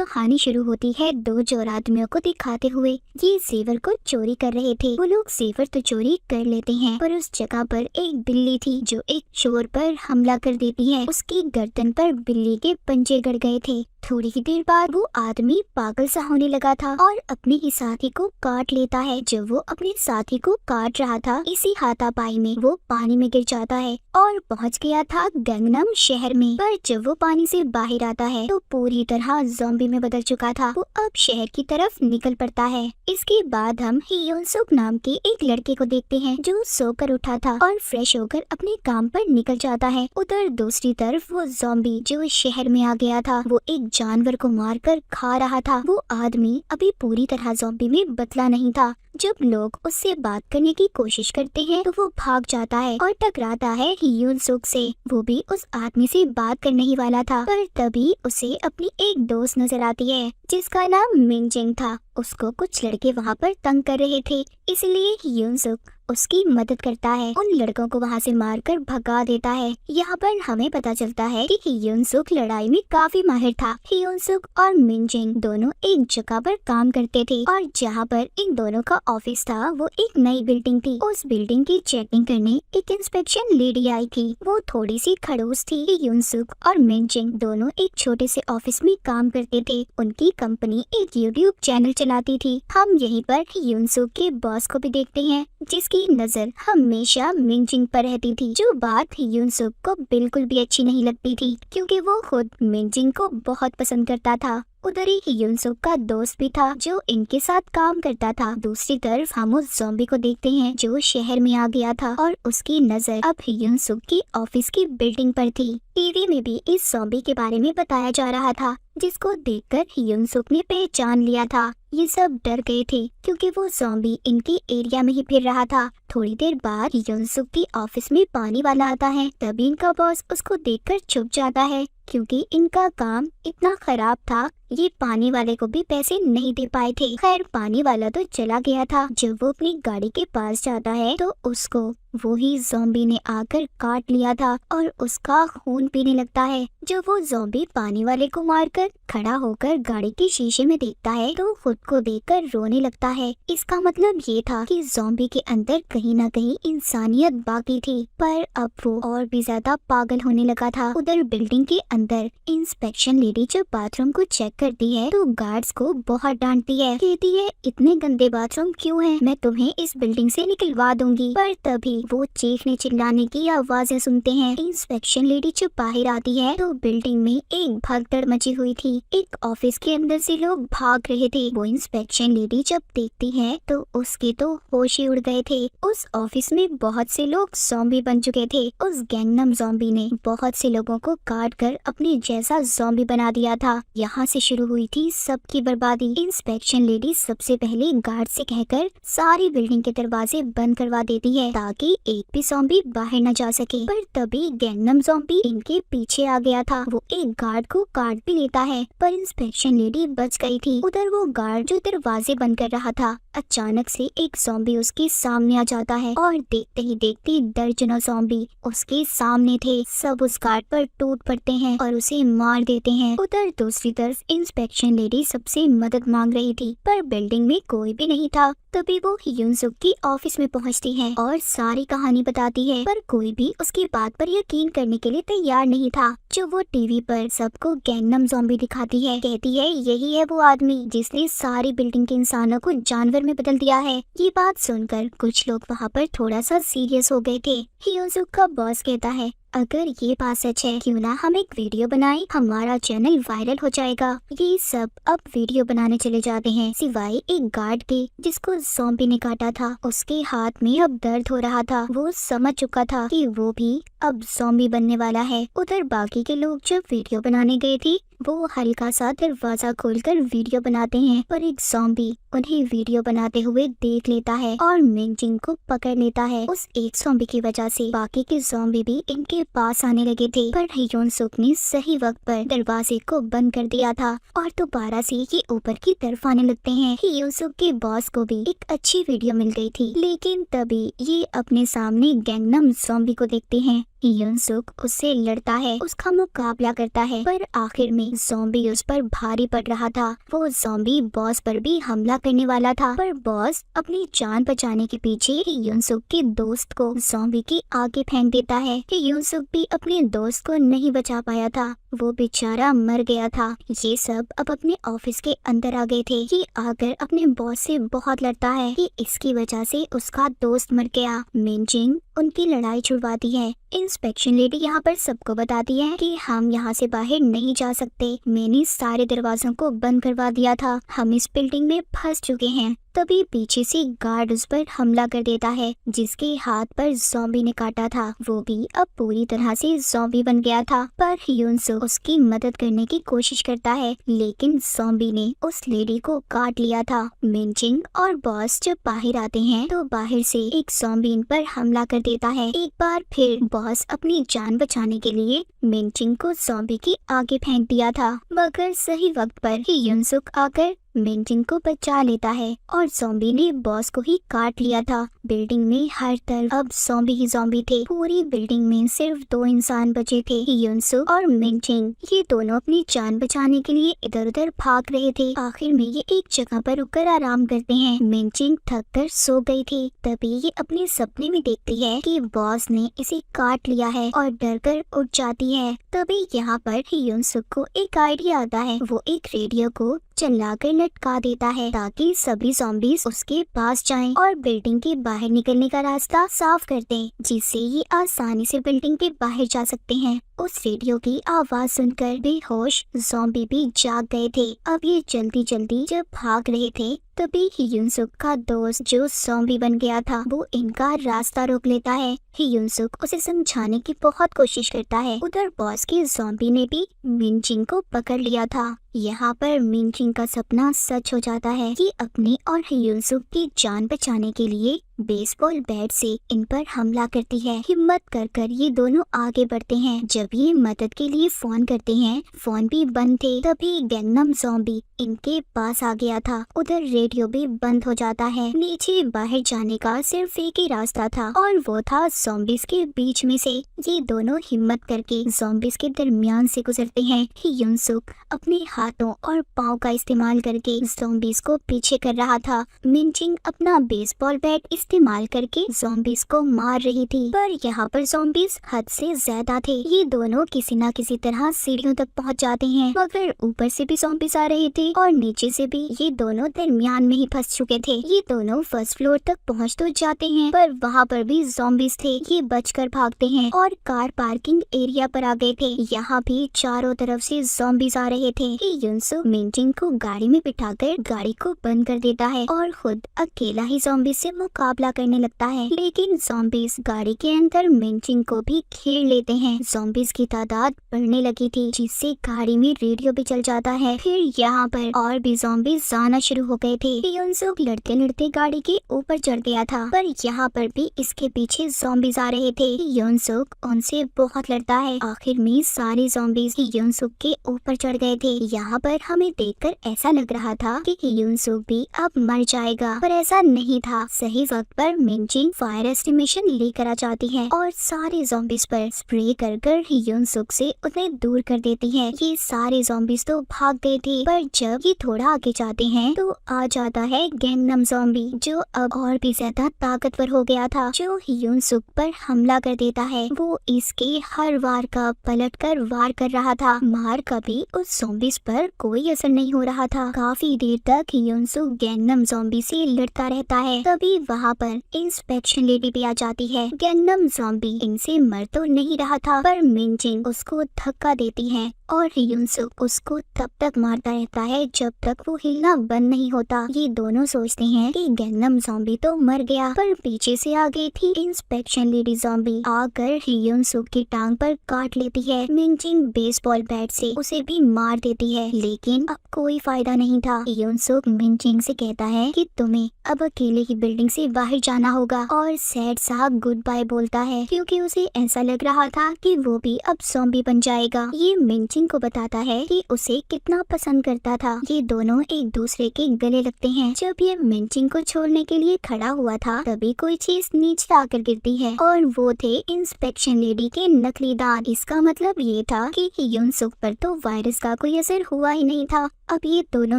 कहानी शुरू होती है दो चोर आदमियों को दिखाते हुए। ये जेवर को चोरी कर रहे थे। वो लोग जेवर तो चोरी कर लेते हैं, पर उस जगह पर एक बिल्ली थी जो एक चोर पर हमला कर देती है। उसकी गर्दन पर बिल्ली के पंजे गड़ गए थे। थोड़ी ही देर बाद वो आदमी पागल सा होने लगा था और अपने ही साथी को काट लेता है। जब वो अपने साथी को काट रहा था, इसी हाथापाई में वो पानी में गिर जाता है और पहुंच गया था गंगनम शहर में। पर जब वो पानी से बाहर आता है तो पूरी तरह ज़ॉम्बी में बदल चुका था। वो अब शहर की तरफ निकल पड़ता है। इसके बाद हम हियोन सुक नाम के एक लड़के को देखते हैं जो सोकर उठा था और फ्रेश होकर अपने काम पर निकल जाता है। उधर दूसरी तरफ वो ज़ॉम्बी जो शहर में आ गया था, वो एक जानवर को मारकर खा रहा था। वो आदमी अभी पूरी तरह ज़ॉम्बी में बदला नहीं था। जब लोग उससे बात करने की कोशिश करते हैं तो वो भाग जाता है और टकराता है हियोन सुक से। वो भी उस आदमी से बात करने ही वाला था, पर तभी उसे अपनी एक दोस्त नजर आती है जिसका नाम मिनजिंग था। उसको कुछ लड़के वहाँ पर तंग कर रहे थे, इसलिए हियोन सुक उसकी मदद करता है। उन लड़कों को वहाँ से मारकर भगा देता है। यहाँ पर हमें पता चलता है कि हियोन सुक लड़ाई में काफी माहिर था। हियोन सुक और मिनजिंग दोनों एक जगह पर काम करते थे और जहाँ पर इन दोनों का ऑफिस था वो एक नई बिल्डिंग थी। उस बिल्डिंग की चेकिंग करने एक इंस्पेक्शन लेडी आई थी। वो थोड़ी सी खड़ूस थी। हियोन सुक और मिनजिंग दोनों एक छोटे से ऑफिस में काम करते थे। उनकी कंपनी एक यूट्यूब चैनल चलाती थी। हम यहीं पर हियोन सुक के बॉस को भी देखते हैं जिसकी नजर हमेशा मिनजिंग पर रहती थी, जो बात हियोन सुक को बिल्कुल भी अच्छी नहीं लगती थी क्योंकि वो खुद मिनजिंग को बहुत पसंद करता था। उधर ही हियोन सुक का दोस्त भी था जो इनके साथ काम करता था। दूसरी तरफ हम उस ज़ॉम्बी को देखते हैं जो शहर में आ गया था और उसकी नजर अब हियोन सुक की ऑफिस की बिल्डिंग पर थी। टीवी में भी इस ज़ॉम्बी के बारे में बताया जा रहा था जिसको देखकर हियोन सुक ने पहचान लिया था। ये सब डर गए थे क्योंकि वो ज़ॉम्बी इनके एरिया में ही फिर रहा था। थोड़ी देर बाद हियोन सुक की ऑफिस में पानी वाला आता है। तभी इनका बॉस उसको देखकर चुप जाता है क्योंकि इनका काम इतना खराब था, ये पानी वाले को भी पैसे नहीं दे पाए थे। खैर पानी वाला तो चला गया था। जब वो अपनी गाड़ी के पास जाता है तो उसको वो ही ज़ॉम्बी ने आकर काट लिया था और उसका खून पीने लगता है। जब वो ज़ॉम्बी पानी वाले को मारकर खड़ा होकर गाड़ी के शीशे में देखता है तो खुद को देखकर रोने लगता है। इसका मतलब ये था कि ज़ॉम्बी के अंदर कहीं ना कहीं इंसानियत बाकी थी, पर अब वो और भी ज्यादा पागल होने लगा था। उधर बिल्डिंग के अंदर इंस्पेक्शन लेडी जब बाथरूम को चेक करती है तो गार्ड्स को बहुत डांटती है। कहती है इतने गंदे बाथरूम क्यों हैं? मैं तुम्हें इस बिल्डिंग से निकलवा दूंगी। पर तभी वो चीखने चिल्लाने की आवाजें सुनते हैं। इंस्पेक्शन लेडी जब बाहर आती है तो बिल्डिंग में एक भगदड़ मची हुई थी। एक ऑफिस के अंदर से लोग भाग रहे थे। वो इंस्पेक्शन लेडी जब देखती है तो उसके तो होश ही उड़ गए थे। उस ऑफिस में बहुत से लोग ज़ॉम्बी बन चुके थे। उस गैंगनम ज़ॉम्बी ने बहुत से लोगों को काट कर अपने जैसा ज़ॉम्बी बना दिया था। यहाँ से शुरू हुई थी सबकी बर्बादी। इंस्पेक्शन लेडी सबसे पहले गार्ड से कहकर सारी बिल्डिंग के दरवाजे बंद करवा देती है ताकि एक भी ज़ॉम्बी बाहर न जा सके। पर तभी गैंगनम ज़ॉम्बी इनके पीछे आ गया था। वो एक गार्ड को काट भी लेता है, पर इंस्पेक्शन लेडी बच गई थी। उधर वो गार्ड जो दरवाजे बंद कर रहा था, अचानक से एक ज़ॉम्बी उसके सामने आ जाता है और देखते ही देखते दर्जनों ज़ॉम्बी उसके सामने थे। सब उस गार्ड पर टूट पड़ते हैं और उसे मार देते हैं। उधर दूसरी तरफ इंस्पेक्शन लेडी सबसे मदद मांग रही थी, पर बिल्डिंग में कोई भी नहीं था। तभी वो हियोन सुक की ऑफिस में पहुंचती है और सारी कहानी बताती है, पर कोई भी उसकी बात पर यकीन करने के लिए तैयार नहीं था। जो वो टीवी पर सबको गैंगनम ज़ॉम्बी दिखाती है। कहती है यही है वो आदमी जिसने सारी बिल्डिंग के इंसानों को जानवर में बदल दिया है। ये बात सुनकर कुछ लोग वहाँ पर थोड़ा सा सीरियस हो गए थे। हियोन सुक का बॉस कहता है अगर ये बात सच है क्यों ना हम एक वीडियो बनाएं, हमारा चैनल वायरल हो जाएगा। ये सब अब वीडियो बनाने चले जाते हैं, सिवाय एक गार्ड के जिसको ज़ॉम्बी ने काटा था। उसके हाथ में अब दर्द हो रहा था। वो समझ चुका था कि वो भी अब ज़ॉम्बी बनने वाला है। उधर बाकी के लोग जब वीडियो बनाने गए थे वो हल्का सा दरवाजा खोलकर वीडियो बनाते हैं, पर एक ज़ॉम्बी उन्हें वीडियो बनाते हुए देख लेता है और मिनजिंग को पकड़ लेता है। उस एक ज़ॉम्बी की वजह से बाकी के ज़ॉम्बी भी इनके पास आने लगे थे, पर हियोन सुक ने सही वक्त पर दरवाजे को बंद कर दिया था और दोबारा से ये ऊपर की तरफ आने लगते हैं। हियोन सुक के बॉस को भी एक अच्छी वीडियो मिल गई थी, लेकिन तभी ये अपने सामने गैंगनम ज़ॉम्बी को देखते हैं। युनसुक उससे लड़ता है, उसका मुकाबला करता है, पर आखिर में ज़ॉम्बी उस पर भारी पड़ रहा था। वो ज़ॉम्बी बॉस पर भी हमला करने वाला था, पर बॉस अपनी जान बचाने के पीछे युनसुक के दोस्त को ज़ॉम्बी के आगे फेंक देता है कि युनसुक भी अपने दोस्त को नहीं बचा पाया था, वो बेचारा मर गया था। ये सब अब अपने ऑफिस के अंदर आ गए थे। ये आकर अपने बॉस से बहुत लड़ता है कि इसकी वजह से उसका दोस्त मर गया। मिनजिंग उनकी लड़ाई छुड़वाती है। इंस्पेक्शन लेडी यहाँ पर सबको बताती है कि हम यहाँ से बाहर नहीं जा सकते, मैंने सारे दरवाजों को बंद करवा दिया था, हम इस बिल्डिंग में फंस चुके हैं। तभी पीछे से गार्ड उस पर हमला कर देता है, जिसके हाथ पर ज़ॉम्बी ने काटा था। वो भी अब पूरी तरह से ज़ॉम्बी बन गया था, पर युनसुक उसकी मदद करने की कोशिश करता है, लेकिन ज़ॉम्बी ने उस लेडी को काट लिया था। मिनजिंग और बॉस जब बाहर आते हैं तो बाहर से एक ज़ॉम्बी इन पर हमला कर देता है। एक बार फिर बॉस अपनी जान बचाने के लिए मिनजिंग को ज़ॉम्बी के आगे फेंक दिया था, मगर सही वक्त पर ही युनसुक आकर मिनजिंग को बचा लेता है और ज़ॉम्बी ने बॉस को ही काट लिया था। बिल्डिंग में हर तरफ अब ज़ॉम्बी ही ज़ॉम्बी थे। पूरी बिल्डिंग में सिर्फ 2 इंसान बचे थे, युनसुक और मिनजिंग। ये दोनों अपनी जान बचाने के लिए इधर उधर भाग रहे थे। आखिर में ये एक जगह पर रुककर आराम करते हैं। मिनजिंग थक कर सो गई थी। तभी ये अपने सपने में देखती है कि बॉस ने इसे काट लिया है और डर कर उठ जाती है। तभी यहाँ पर युनसुक को एक आइडिया आता है। वो एक रेडियो को चलाकर लटका देता है ताकि सभी ज़ॉम्बीज़ उसके पास जाएं और बिल्डिंग के बाहर निकलने का रास्ता साफ कर दें, जिससे ये आसानी से बिल्डिंग के बाहर जा सकते हैं। उस रेडियो की आवाज सुनकर बेहोश ज़ॉम्बी भी जाग गए थे। अब ये जल्दी जल्दी जब भाग रहे थे तभी युनसुक का दोस्त जो ज़ॉम्बी बन गया था वो इनका रास्ता रोक लेता है। युनसुक उसे समझाने की बहुत कोशिश करता है। उधर बॉस के ज़ॉम्बी ने भी मिनजिंग को पकड़ लिया था। यहाँ पर मिनजिंग का सपना सच हो जाता है कि अपनी और युनसुक की जान बचाने के लिए बेसबॉल बैट से इन पर हमला करती है। हिम्मत कर ये दोनों आगे बढ़ते हैं। जब ये मदद के लिए फोन करते हैं, फोन भी बंद थे। तभी गैंगनम ज़ॉम्बी इनके पास आ गया था। उधर रेडियो भी बंद हो जाता है। नीचे बाहर जाने का सिर्फ एक ही रास्ता था और वो था ज़ॉम्बीज़ के बीच में से। ये दोनों हिम्मत करके ज़ॉम्बीज़ के दरमियान से गुजरते हैं। युनसुक अपने हाथों और पाँव का इस्तेमाल करके ज़ॉम्बीज़ को पीछे कर रहा था। मिनजिंग अपना बेसबॉल बैट इस्तेमाल करके ज़ॉम्बीज़ को मार रही थी, पर यहाँ पर ज़ॉम्बीज़ हद से ज्यादा थे। ये दोनों किसी न किसी तरह सीढ़ियों तक पहुँच जाते हैं, मगर ऊपर से भी ज़ॉम्बीज़ आ रहे थे और नीचे से भी। ये दोनों दरमियान में ही फंस चुके थे। ये दोनों फर्स्ट फ्लोर तक पहुँच तो जाते हैं, पर वहाँ पर भी ज़ॉम्बीज़ थे। ये बचकर भागते हैं और कार पार्किंग एरिया पर आ गए थे। यहाँ भी चारों तरफ से ज़ॉम्बीज़ आ रहे थे। युनसुक मिनजिंग को गाड़ी में बिठाकर गाड़ी को बंद कर देता है और खुद अकेला ही ज़ॉम्बीज़ से मुकाबला करने लगता है, लेकिन ज़ॉम्बीज़ गाड़ी के अंदर मिनजिंग को भी घेर लेते हैं। ज़ॉम्बीज़ की तादाद बढ़ने लगी थी, जिससे गाड़ी में रेडियो भी चल जाता है। फिर यहाँ पर और भी ज़ॉम्बीज़ आना शुरू हो गए थे। युनसुक लड़ते लड़ते गाड़ी के ऊपर चढ़ गया था, पर यहाँ पर भी इसके पीछे ज़ॉम्बीज़ आ रहे थे। युनसुक उनसे बहुत लड़ता है। आखिर में सारे ज़ॉम्बीज़ युनसुक के ऊपर चढ़ गए थे। यहाँ पर हमें देखकर ऐसा लग रहा था कि युनसुक भी अब मर जाएगा, पर ऐसा नहीं था। सही वक्त पर मिनजिंग फायर एस्टिमेशन लेकर आ जाती है और सारे ज़ॉम्बीज़ पर स्प्रे कर कर युनसुक से उन्हें दूर कर देती है। ये सारे ज़ॉम्बीज़ तो भाग गए थे, पर जब ये थोड़ा आगे जाते हैं तो आ जाता है गैंगनम ज़ॉम्बी, जो अब और भी ज्यादा ताकतवर हो गया था, जो युनसुक पर हमला कर देता है। वो इसके हर वार का पलट कर वार कर रहा था। मार का भी उस ज़ॉम्बीज़ पर कोई असर नहीं हो रहा था। काफी देर तक युनसुक गैंगनम ज़ॉम्बी से लड़ता रहता है। तभी वहाँ पर इंस्पेक्शन लेडी भी आ जाती है। गैंगनम ज़ॉम्बी इनसे मर तो नहीं रहा था, पर मिनजिंग उसको धक्का देती है और युनसुक उसको तब तक मारता रहता है जब तक वो हिलना बंद नहीं होता। ये दोनों सोचते हैं कि गैंगनम ज़ॉम्बी तो मर गया, पर पीछे से आ गई थी इंस्पेक्शन लेडी ज़ॉम्बी, आकर युनसुक की टांग पर काट लेती है। मिनजिंग बेसबॉल बैट से उसे भी मार देती है, लेकिन अब कोई फायदा नहीं था। युनसुक मिनजिंग से कहता है कि तुम्हें अब अकेले ही बिल्डिंग से बाहर जाना होगा, और सैड साहब गुड बाय बोलता है, क्योंकि उसे ऐसा लग रहा था कि वो भी अब ज़ॉम्बी बन जाएगा। ये मिनजिंग मिनचिंग को बताता है कि उसे कितना पसंद करता था। ये दोनों एक दूसरे के गले लगते हैं। जब ये मिनचिंग को छोड़ने के लिए खड़ा हुआ था तभी कोई चीज नीचे आकर गिरती है और वो थे इंस्पेक्शन लेडी के नकली दांत। इसका मतलब ये था कि युनसुक पर तो वायरस का कोई असर हुआ ही नहीं था। अब ये दोनों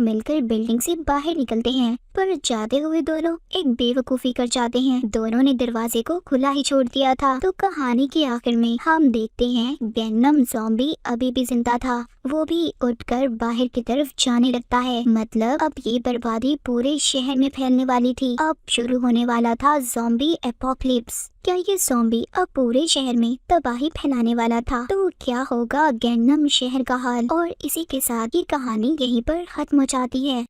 मिलकर बिल्डिंग से बाहर निकलते हैं, पर जाते हुए दोनों एक बेवकूफी कर जाते हैं। दोनों ने दरवाजे को खुला ही छोड़ दिया था। तो कहानी के आखिर में हम देखते हैं गैंगनम ज़ॉम्बी अभी भी जिंदा था। वो भी उठकर बाहर की तरफ जाने लगता है। मतलब अब ये बर्बादी पूरे शहर में फैलने वाली थी। अब शुरू होने वाला था ज़ॉम्बी एपोकलिप्स। क्या ये ज़ॉम्बी अब पूरे शहर में तबाही फैलाने वाला था? तो क्या होगा गैंगनम शहर का हाल? और इसी के साथ ये कहानी यहीं पर खत्म हो जाती है।